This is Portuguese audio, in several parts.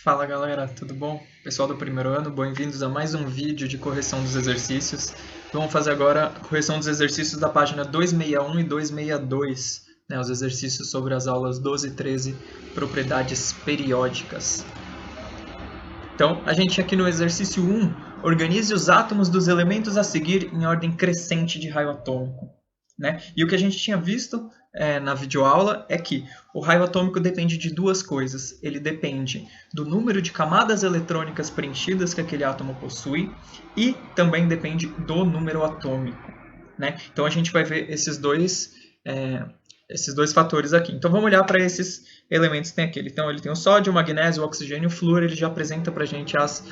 Fala galera, tudo bom? Pessoal do primeiro ano, bem-vindos a mais um vídeo de correção dos exercícios. Vamos fazer agora a correção dos exercícios da página 261 e 262, né, os exercícios sobre as aulas 12 e 13, propriedades periódicas. Então, a gente aqui no exercício 1, organize os átomos dos elementos a seguir em ordem crescente de raio atômico. Né? E o que a gente tinha visto na videoaula é que o raio atômico depende de duas coisas. Ele depende do número de camadas eletrônicas preenchidas que aquele átomo possui e também depende do número atômico. Né? Então a gente vai ver esses dois fatores aqui. Então vamos olhar para esses elementos que tem aqui. Então ele tem o sódio, o magnésio, o oxigênio e o flúor. Ele já apresenta para a gente as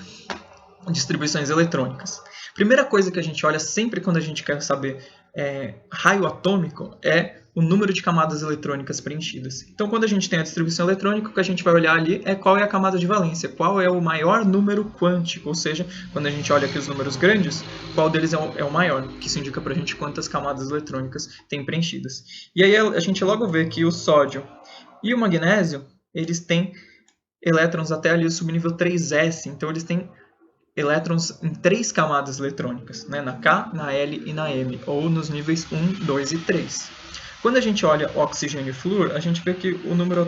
distribuições eletrônicas. Primeira coisa que a gente olha sempre quando a gente quer saber raio atômico é o número de camadas eletrônicas preenchidas. Então, quando a gente tem a distribuição eletrônica, o que a gente vai olhar ali é qual é a camada de valência, qual é o maior número quântico, ou seja, quando a gente olha aqui os números grandes, qual deles é o maior, que isso indica para a gente quantas camadas eletrônicas tem preenchidas. E aí a gente logo vê que o sódio e o magnésio, eles têm elétrons até ali o subnível 3s, então eles têm elétrons em 3 camadas eletrônicas, né? Na K, na L e na M, ou nos níveis 1, 2 e 3. Quando a gente olha oxigênio e flúor, a gente vê que o número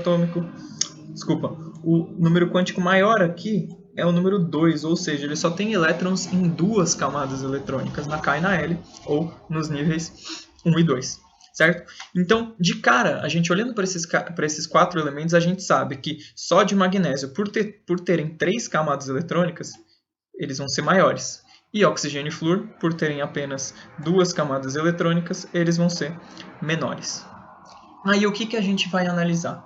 quântico maior aqui é o número 2, ou seja, ele só tem elétrons em 2 camadas eletrônicas, na K e na L, ou nos níveis 1 e 2. Certo? Então, de cara, a gente olhando para esses 4 elementos, a gente sabe que sódio e magnésio, por terem 3 camadas eletrônicas, eles vão ser maiores. E oxigênio e flúor, por terem apenas 2 camadas eletrônicas, eles vão ser menores. Aí o que a gente vai analisar?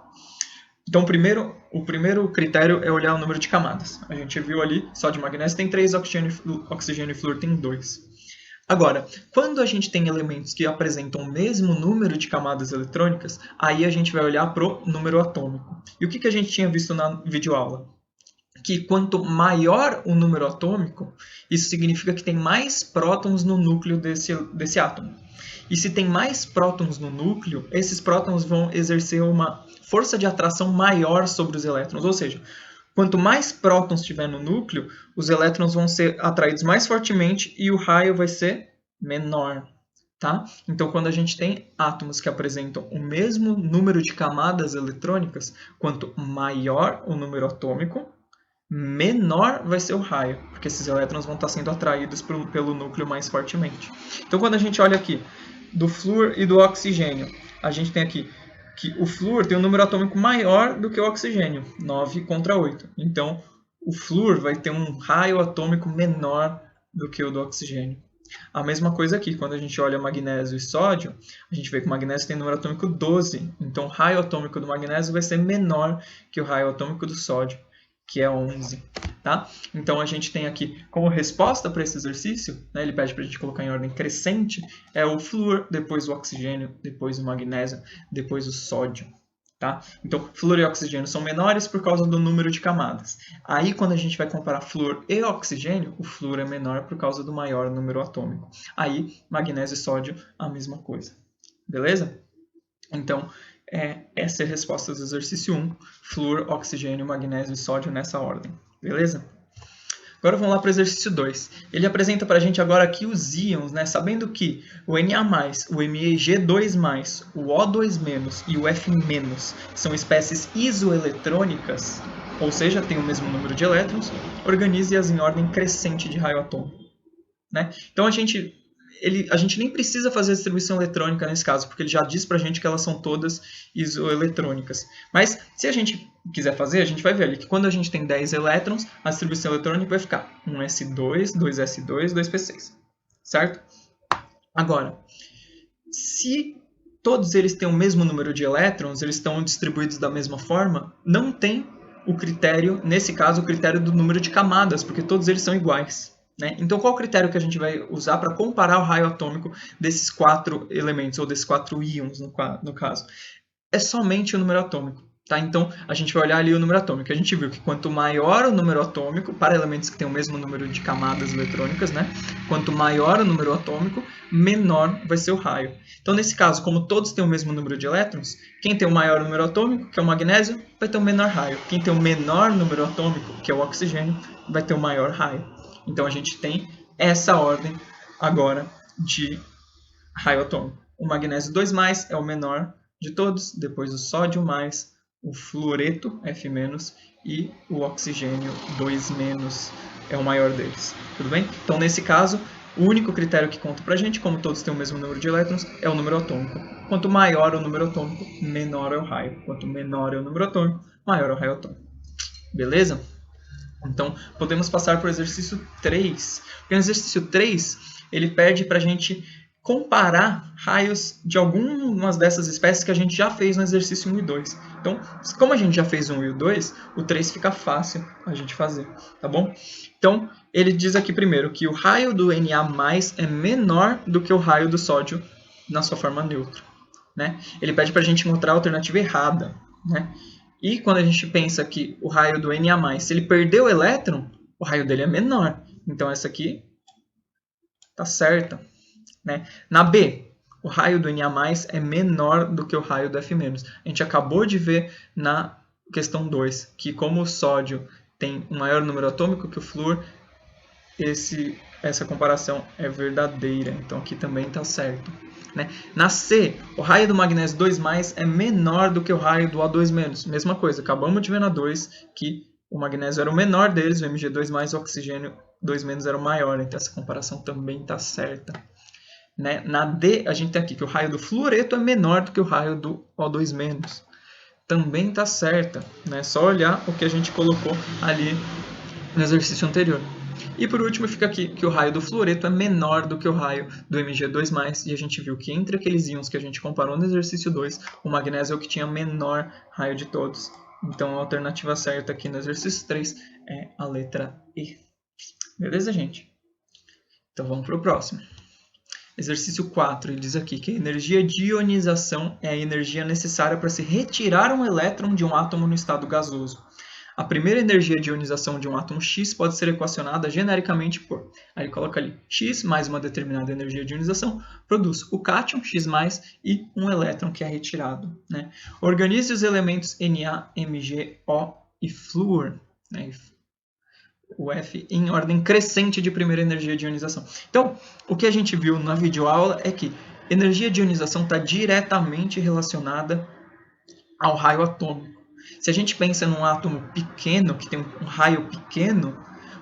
Então, o primeiro critério é olhar o número de camadas. A gente viu ali, sódio e magnésio tem 3, oxigênio e flúor tem 2. Agora, quando a gente tem elementos que apresentam o mesmo número de camadas eletrônicas, aí a gente vai olhar para o número atômico. E o que a gente tinha visto na videoaula? Que quanto maior o número atômico, isso significa que tem mais prótons no núcleo desse átomo. E se tem mais prótons no núcleo, esses prótons vão exercer uma força de atração maior sobre os elétrons. Ou seja, quanto mais prótons tiver no núcleo, os elétrons vão ser atraídos mais fortemente e o raio vai ser menor. Tá? Então, quando a gente tem átomos que apresentam o mesmo número de camadas eletrônicas, quanto maior o número atômico, menor vai ser o raio, porque esses elétrons vão estar sendo atraídos pelo núcleo mais fortemente. Então, quando a gente olha aqui do flúor e do oxigênio, a gente tem aqui que o flúor tem um número atômico maior do que o oxigênio, 9 contra 8. Então, o flúor vai ter um raio atômico menor do que o do oxigênio. A mesma coisa aqui, quando a gente olha magnésio e sódio, a gente vê que o magnésio tem número atômico 12. Então, o raio atômico do magnésio vai ser menor que o raio atômico do sódio, que é 11. Tá? Então, a gente tem aqui, como resposta para esse exercício, né, ele pede para a gente colocar em ordem crescente, é o flúor, depois o oxigênio, depois o magnésio, depois o sódio. Tá? Então, flúor e oxigênio são menores por causa do número de camadas. Aí, quando a gente vai comparar flúor e oxigênio, o flúor é menor por causa do maior número atômico. Aí, magnésio e sódio, a mesma coisa. Beleza? Então, essa é a resposta do exercício 1. Flúor, oxigênio, magnésio e sódio nessa ordem. Beleza? Agora vamos lá para o exercício 2. Ele apresenta para a gente agora aqui os íons, né? Sabendo que o Na+, o MEg2+, o O2- e o F- são espécies isoeletrônicas, ou seja, têm o mesmo número de elétrons, organize-as em ordem crescente de raio atômico. Né? Então a gente nem precisa fazer a distribuição eletrônica nesse caso, porque ele já diz para a gente que elas são todas isoeletrônicas. Mas se a gente quiser fazer, a gente vai ver ali que quando a gente tem 10 elétrons, a distribuição eletrônica vai ficar 1s2, 2s2, 2p6. Certo? Agora, se todos eles têm o mesmo número de elétrons, eles estão distribuídos da mesma forma, não tem o critério, nesse caso, o critério do número de camadas, porque todos eles são iguais. Né? Então, qual o critério que a gente vai usar para comparar o raio atômico desses 4 elementos, ou desses 4 íons, no caso? É somente o número atômico. Tá? Então, a gente vai olhar ali o número atômico. A gente viu que quanto maior o número atômico, para elementos que têm o mesmo número de camadas eletrônicas, né? Quanto maior o número atômico, menor vai ser o raio. Então, nesse caso, como todos têm o mesmo número de elétrons, quem tem o maior número atômico, que é o magnésio, vai ter o menor raio. Quem tem o menor número atômico, que é o oxigênio, vai ter o maior raio. Então, a gente tem essa ordem agora de raio atômico. O magnésio 2+, é o menor de todos, depois o sódio+, o fluoreto, F-, e o oxigênio 2- é o maior deles. Tudo bem? Então, nesse caso, o único critério que conta pra gente, como todos têm o mesmo número de elétrons, é o número atômico. Quanto maior o número atômico, menor é o raio. Quanto menor é o número atômico, maior é o raio atômico. Beleza? Então, podemos passar para o exercício 3. Porque no exercício 3, ele pede para a gente comparar raios de algumas dessas espécies que a gente já fez no exercício 1 e 2. Então, como a gente já fez o 1 e o 2, o 3 fica fácil a gente fazer, tá bom? Então, ele diz aqui primeiro que o raio do Na+ é menor do que o raio do sódio na sua forma neutra, né? Ele pede para a gente encontrar a alternativa errada, né? E quando a gente pensa que o raio do Na+, se ele perder o elétron, o raio dele é menor. Então, essa aqui está certa, né? Na B, o raio do Na+ é menor do que o raio do F-. A gente acabou de ver na questão 2 que como o sódio tem um maior número atômico que o flúor, essa comparação é verdadeira. Então, aqui também está certo. Né? Na C, o raio do magnésio 2+ é menor do que o raio do O2-. Mesma coisa, acabamos de ver na 2 que o magnésio era o menor deles, o Mg2+, o oxigênio 2- era o maior. Então essa comparação também está certa. Né? Na D, a gente tem aqui que o raio do fluoreto é menor do que o raio do O2-. Também está certa. Né? Só olhar o que a gente colocou ali no exercício anterior. E por último fica aqui que o raio do fluoreto é menor do que o raio do Mg2+, e a gente viu que entre aqueles íons que a gente comparou no exercício 2, o magnésio é o que tinha menor raio de todos. Então a alternativa certa aqui no exercício 3 é a letra E. Beleza, gente? Então vamos para o próximo. Exercício 4, ele diz aqui que a energia de ionização é a energia necessária para se retirar um elétron de um átomo no estado gasoso. A primeira energia de ionização de um átomo X pode ser equacionada genericamente por... Aí ele coloca ali X mais uma determinada energia de ionização produz o cátion X+, e um elétron que é retirado. Né? Organize os elementos Na, Mg, O e flúor, né? O F em ordem crescente de primeira energia de ionização. Então, o que a gente viu na videoaula é que energia de ionização está diretamente relacionada ao raio atômico. Se a gente pensa num átomo pequeno, que tem um raio pequeno,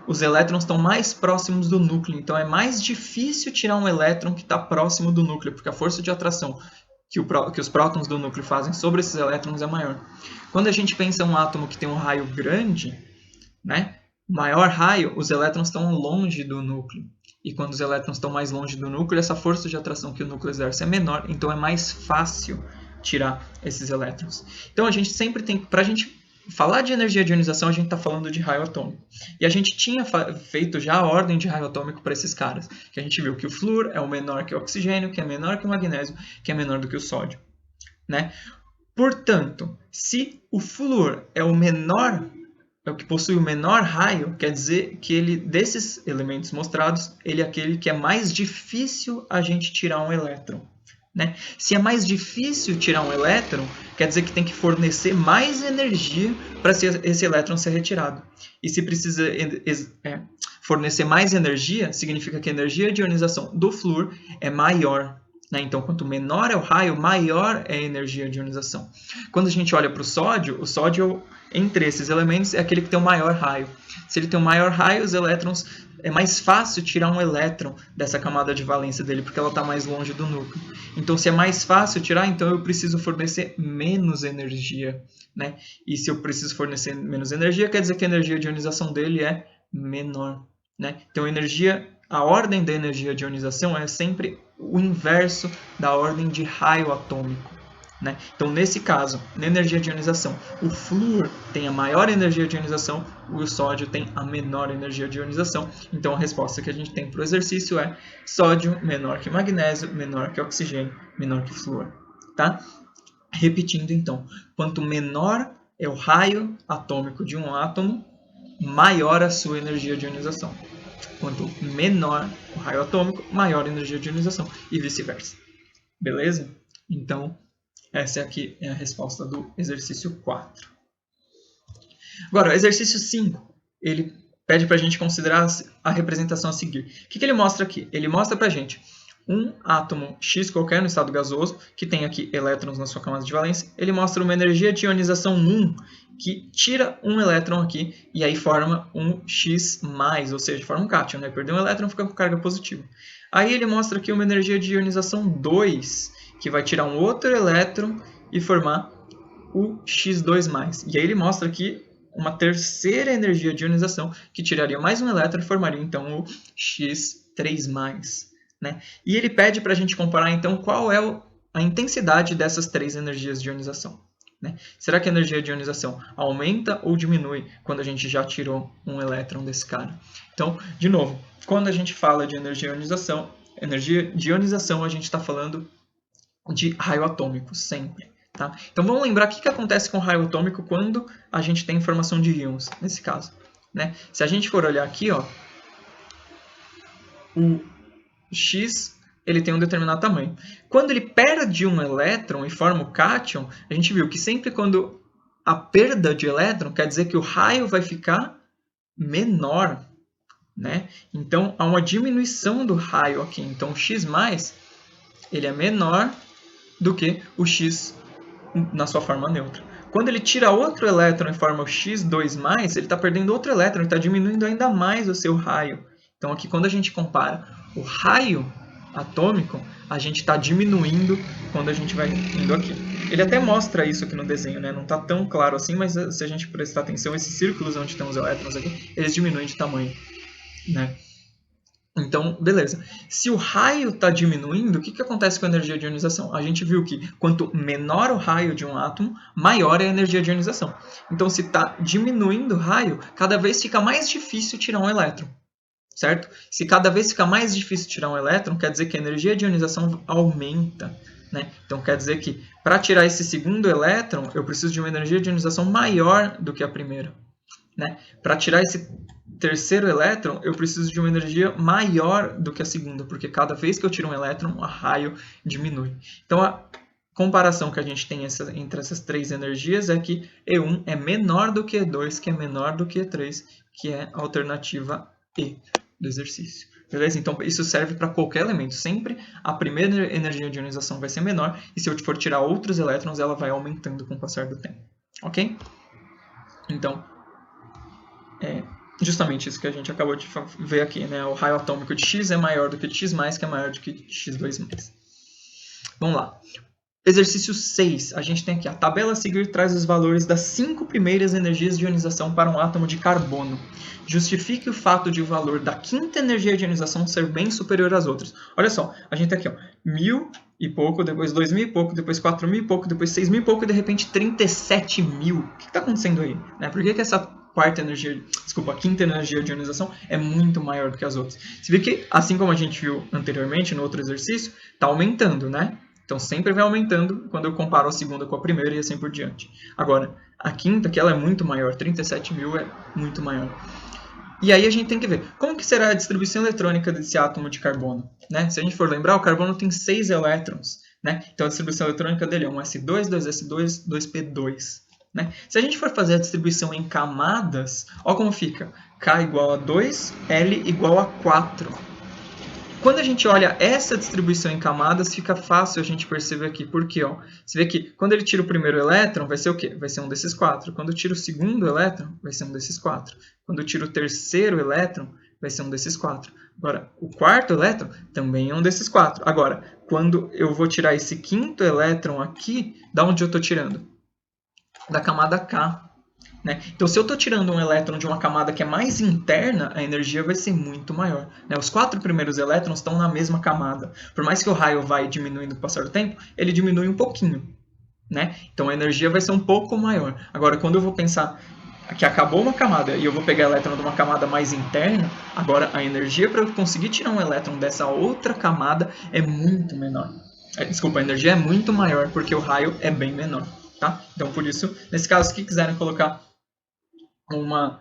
os elétrons estão mais próximos do núcleo. Então, é mais difícil tirar um elétron que está próximo do núcleo, porque a força de atração que os prótons do núcleo fazem sobre esses elétrons é maior. Quando a gente pensa em um átomo que tem um raio grande, né, maior raio, os elétrons estão longe do núcleo. E quando os elétrons estão mais longe do núcleo, essa força de atração que o núcleo exerce é menor, então é mais fácil tirar esses elétrons. Então a gente sempre tem, para a gente falar de energia de ionização, a gente está falando de raio atômico. E a gente tinha feito já a ordem de raio atômico para esses caras, que a gente viu que o flúor é o menor que o oxigênio, que é menor que o magnésio, que é menor do que o sódio. Né? Portanto, se o flúor é o menor, é o que possui o menor raio, quer dizer que ele, desses elementos mostrados, ele é aquele que é mais difícil a gente tirar um elétron. Né? Se é mais difícil tirar um elétron, quer dizer que tem que fornecer mais energia para esse elétron ser retirado. E se precisa fornecer mais energia, significa que a energia de ionização do flúor é maior. Né? Então, quanto menor é o raio, maior é a energia de ionização. Quando a gente olha para o sódio, entre esses elementos, é aquele que tem o maior raio. Se ele tem o maior raio, os elétrons, é mais fácil tirar um elétron dessa camada de valência dele, porque ela está mais longe do núcleo. Então, se é mais fácil tirar, então eu preciso fornecer menos energia. Né? E se eu preciso fornecer menos energia, quer dizer que a energia de ionização dele é menor. Né? Então, a ordem da energia de ionização é sempre o inverso da ordem de raio atômico. Né? Então, nesse caso, na energia de ionização, o flúor tem a maior energia de ionização, o sódio tem a menor energia de ionização. Então, a resposta que a gente tem para o exercício é sódio menor que magnésio, menor que oxigênio, menor que flúor. Tá? Repetindo, então, quanto menor é o raio atômico de um átomo, maior a sua energia de ionização. Quanto menor o raio atômico, maior a energia de ionização, e vice-versa. Beleza? Então, essa aqui é a resposta do exercício 4. Agora, o exercício 5, ele pede para a gente considerar a representação a seguir. O que ele mostra aqui? Ele mostra para a gente um átomo X qualquer no estado gasoso, que tem aqui elétrons na sua camada de valência. Ele mostra uma energia de ionização 1, que tira um elétron aqui e aí forma um X+, ou seja, forma um cátion, né? Perdeu um elétron, fica com carga positiva. Aí ele mostra aqui uma energia de ionização 2, que vai tirar um outro elétron e formar o X2+. E aí ele mostra aqui uma terceira energia de ionização, que tiraria mais um elétron e formaria então o X3+. Né? E ele pede para a gente comparar então qual é a intensidade dessas três energias de ionização. Né? Será que a energia de ionização aumenta ou diminui quando a gente já tirou um elétron desse cara? Então, de novo, quando a gente fala de energia de ionização, a gente está falando de raio atômico, sempre. Tá? Então, vamos lembrar o que acontece com o raio atômico quando a gente tem formação de íons, nesse caso. Né? Se a gente for olhar aqui, ó, o X ele tem um determinado tamanho. Quando ele perde um elétron e forma o cátion, a gente viu que sempre quando a perda de elétron quer dizer que o raio vai ficar menor. Né? Então, há uma diminuição do raio aqui. Então, o X+, ele é menor do que o X na sua forma neutra. Quando ele tira outro elétron e forma o X2+, ele está perdendo outro elétron, ele está diminuindo ainda mais o seu raio. Então, aqui, quando a gente compara o raio atômico, a gente está diminuindo quando a gente vai indo aqui. Ele até mostra isso aqui no desenho, né? Não está tão claro assim, mas se a gente prestar atenção, esses círculos onde estão os elétrons aqui, eles diminuem de tamanho. Né? Então, beleza. Se o raio está diminuindo, o que acontece com a energia de ionização? A gente viu que quanto menor o raio de um átomo, maior é a energia de ionização. Então, se está diminuindo o raio, cada vez fica mais difícil tirar um elétron. Certo? Se cada vez fica mais difícil tirar um elétron, quer dizer que a energia de ionização aumenta. Né? Então, quer dizer que para tirar esse segundo elétron, eu preciso de uma energia de ionização maior do que a primeira. Né? Para tirar esse terceiro elétron, eu preciso de uma energia maior do que a segunda, porque cada vez que eu tiro um elétron, o raio diminui. Então, a comparação que a gente tem entre essas três energias é que E1 é menor do que E2, que é menor do que E3, que é a alternativa E do exercício. Beleza? Então, isso serve para qualquer elemento. Sempre a primeira energia de ionização vai ser menor, e se eu for tirar outros elétrons, ela vai aumentando com o passar do tempo. Ok? Então, é justamente isso que a gente acabou de ver aqui. Né? O raio atômico de X é maior do que de X+, que é maior do que de X2+. Vamos lá. Exercício 6. A gente tem aqui a tabela a seguir traz os valores das 5 primeiras energias de ionização para um átomo de carbono. Justifique o fato de o valor da quinta energia de ionização ser bem superior às outras. Olha só, a gente tem aqui 1.000 e pouco, depois 2.000 e pouco, depois 4.000 e pouco, depois 6.000 e pouco e de repente 37.000. O que está acontecendo aí? Né? Por que essa quinta energia de ionização é muito maior do que as outras? Você vê que, assim como a gente viu anteriormente no outro exercício, está aumentando, né? Então, sempre vai aumentando quando eu comparo a segunda com a primeira e assim por diante. Agora, a quinta, que ela é muito maior, 37.000 é muito maior. E aí a gente tem que ver como que será a distribuição eletrônica desse átomo de carbono. Né? Se a gente for lembrar, o carbono tem 6 elétrons. Né? Então, a distribuição eletrônica dele é um S2, 2S2, 2P2. Né? Se a gente for fazer a distribuição em camadas, olha como fica. K igual a 2, L igual a 4. Quando a gente olha essa distribuição em camadas, fica fácil a gente perceber aqui. Por quê? Ó? Você vê que quando ele tira o primeiro elétron, vai ser o quê? Vai ser um desses 4. Quando eu tiro o segundo elétron, vai ser um desses 4. Quando eu tiro o terceiro elétron, vai ser um desses 4. Agora, o quarto elétron também é um desses 4. Agora, quando eu vou tirar esse quinto elétron aqui, da onde eu estou tirando? Da camada K. Né? Então, se eu estou tirando um elétron de uma camada que é mais interna, a energia vai ser muito maior. Né? Os 4 primeiros elétrons estão na mesma camada. Por mais que o raio vai diminuindo com o passar do tempo, ele diminui um pouquinho. Né? Então, a energia vai ser um pouco maior. Agora, quando eu vou pensar que acabou uma camada e eu vou pegar elétron de uma camada mais interna, agora a energia para eu conseguir tirar um elétron dessa outra camada é muito menor. Desculpa, a energia é muito maior porque o raio é bem menor. tá? Então, por isso, nesse caso, se quiserem colocar uma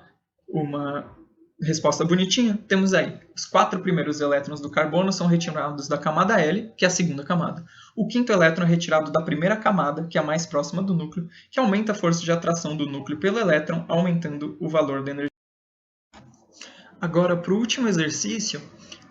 resposta bonitinha, temos aí. Os 4 primeiros elétrons do carbono são retirados da camada L, que é a segunda camada. O 5º elétron é retirado da primeira camada, que é a mais próxima do núcleo, que aumenta a força de atração do núcleo pelo elétron, aumentando o valor da energia. Agora, para o último exercício,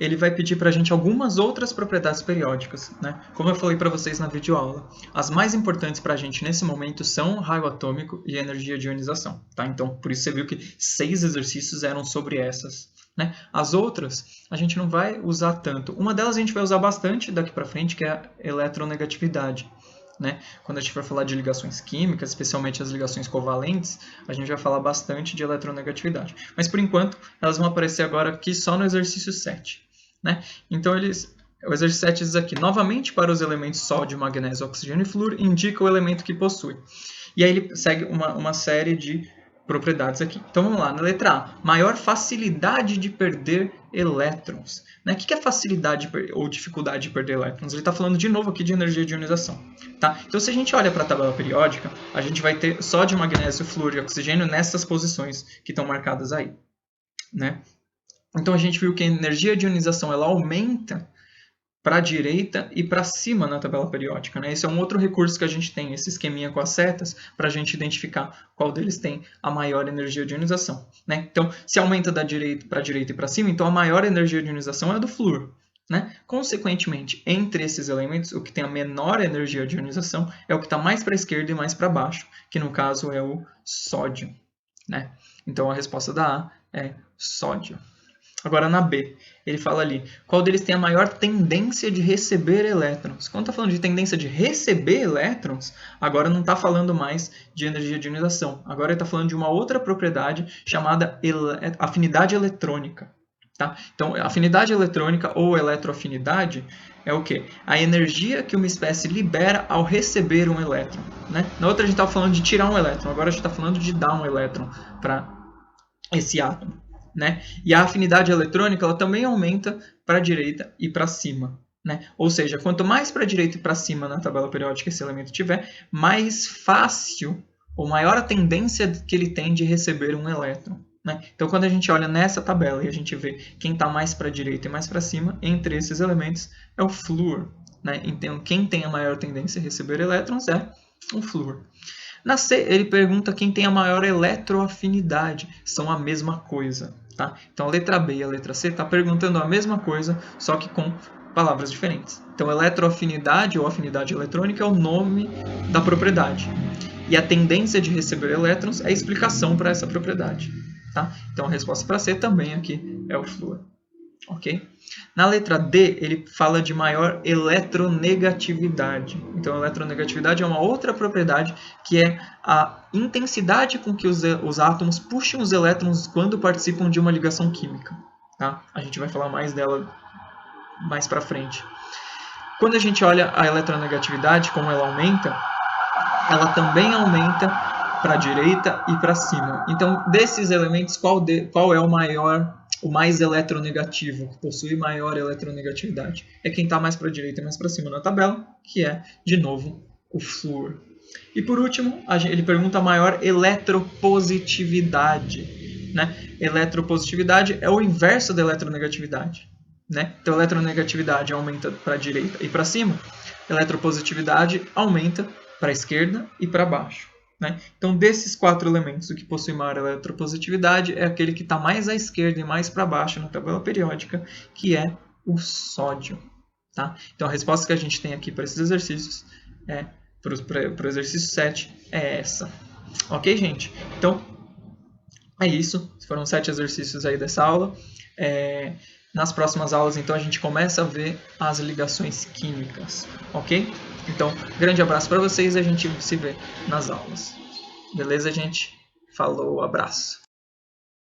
ele vai pedir para a gente algumas outras propriedades periódicas, né? Como eu falei para vocês na videoaula, as mais importantes para a gente nesse momento são raio atômico e energia de ionização, tá? Então, por isso você viu que 6 exercícios eram sobre essas, né? As outras a gente não vai usar tanto. Uma delas a gente vai usar bastante daqui para frente, que é a eletronegatividade. Né? Quando a gente vai falar de ligações químicas, especialmente as ligações covalentes, a gente vai falar bastante de eletronegatividade. Mas, por enquanto, elas vão aparecer agora aqui só no exercício 7. Né? Então, o exercício 7 diz aqui, novamente para os elementos sódio, magnésio, oxigênio e flúor, indica o elemento que possui. E aí ele segue uma série de propriedades aqui. Então, vamos lá. Na letra A, maior facilidade de perder elétrons. Né? O que é facilidade ou dificuldade de perder elétrons? Ele está falando de novo aqui de energia de ionização. Tá? Então, se a gente olha para a tabela periódica, a gente vai ter sódio, magnésio, flúor e oxigênio nessas posições que estão marcadas aí. Né? Então, a gente viu que a energia de ionização ela aumenta para a direita e para cima na tabela periódica. Né? Esse é um outro recurso que a gente tem, esse esqueminha com as setas, para a gente identificar qual deles tem a maior energia de ionização. Né? Então, se aumenta da direita para a direita e para cima, então a maior energia de ionização é a do flúor. Né? Consequentemente, entre esses elementos, o que tem a menor energia de ionização é o que está mais para a esquerda e mais para baixo, que no caso é o sódio. Né? Então, a resposta da A é sódio. Agora, na B, ele fala ali, qual deles tem a maior tendência de receber elétrons? Quando está falando de tendência de receber elétrons, agora não está falando mais de energia de ionização. Agora ele está falando de uma outra propriedade chamada afinidade eletrônica. Tá? Então, afinidade eletrônica ou eletroafinidade é o quê? A energia que uma espécie libera ao receber um elétron. Né? Na outra a gente estava falando de tirar um elétron, agora a gente está falando de dar um elétron para esse átomo. Né? E a afinidade eletrônica ela também aumenta para a direita e para cima. Né? Ou seja, quanto mais para a direita e para cima na tabela periódica esse elemento tiver, mais fácil ou maior a tendência que ele tem de receber um elétron. Né? Então, quando a gente olha nessa tabela e a gente vê quem está mais para a direita e mais para cima, entre esses elementos é o flúor. Né? Então, quem tem a maior tendência a receber elétrons é o flúor. Na C, ele pergunta quem tem a maior eletroafinidade. São a mesma coisa. Tá? Então, a letra B e a letra C está perguntando a mesma coisa, só que com palavras diferentes. Então, eletroafinidade ou afinidade eletrônica é o nome da propriedade. E a tendência de receber elétrons é a explicação para essa propriedade. Tá? Então, a resposta para C também aqui é o flúor. Okay? Na letra D, ele fala de maior eletronegatividade. Então, a eletronegatividade é uma outra propriedade que é a intensidade com que os átomos puxam os elétrons quando participam de uma ligação química. Tá? A gente vai falar mais dela mais para frente. Quando a gente olha a eletronegatividade, como ela aumenta, ela também aumenta para a direita e para cima. Então, desses elementos, qual é o mais eletronegativo, que possui maior eletronegatividade? É quem está mais para a direita e mais para cima na tabela, que é, de novo, o flúor. E por último, ele pergunta a maior eletropositividade. Né? Eletropositividade é o inverso da eletronegatividade. Né? Então, a eletronegatividade aumenta para a direita e para cima, eletropositividade aumenta para a esquerda e para baixo. Né? Então, desses 4 elementos, o que possui maior eletropositividade é aquele que está mais à esquerda e mais para baixo na tabela periódica, que é o sódio. Tá? Então, a resposta que a gente tem aqui para esses exercícios, para o exercício 7, é essa. Ok, gente? Então, é isso. Foram 7 exercícios aí dessa aula. Nas próximas aulas, então, a gente começa a ver as ligações químicas. Ok? Então, grande abraço para vocês e a gente se vê nas aulas. Beleza, gente? Falou, abraço.